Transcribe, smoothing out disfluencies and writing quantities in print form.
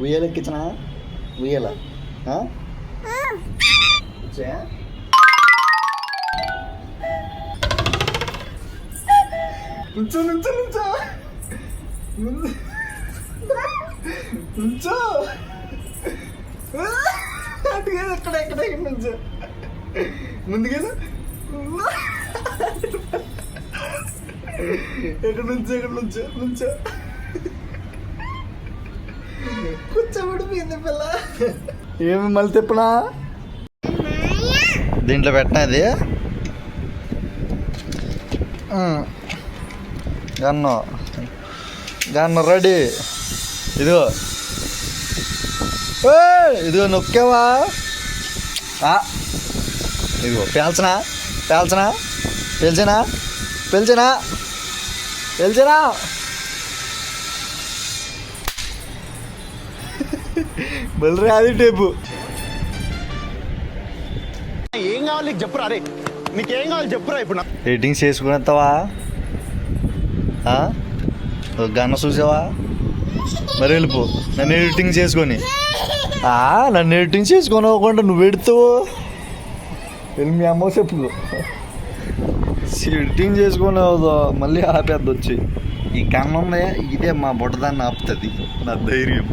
ఉయ్యాల ఎక్కించిన ఉయ్యాల నుంచో నుంచో నుంచో నుంచో అటుగా ఎక్కడ ఎక్కడ ఎక్కడ నుంచో ముందుగా ఎక్కడ నుంచో ఎక్కడ నుంచో నుంచో కూర్చోబడిపోయింది పిల్ల. ఏమి మళ్ళీ తిప్పనా దీంట్లో పెట్టినా అది గన్ను గన్ను రెడీ. ఇదిగో ఇదిగో నొక్కావా? ఇదిగో పేల్చనా పేల్చనా పేల్చనా పేల్చనా పేల్చనా బలి రాది టేపు. ఏం కావాలి నీకు చెప్పురా? అరే నీకేం కావాలి చెప్పురా? ఇప్పుడు ఎడిటింగ్ చేసుకునేస్తావా? గన్న చూసావా? మరి వెళ్ళిపో. నన్ను ఎడిటింగ్ చేసుకొని నన్ను ఎడిటింగ్ చేసుకొని అవ్వకుండా నువ్వు ఎడుతావు. వెళ్ళి మీ అమ్మ చెప్పుకో. ఎడిటింగ్ చేసుకొని అవుదా మళ్ళీ ఆపేద్ది వచ్చి. ఈ కన్ను ఉందే ఇదే మా బుట్టదాన్ని ఆపుతుంది నా ధైర్యం.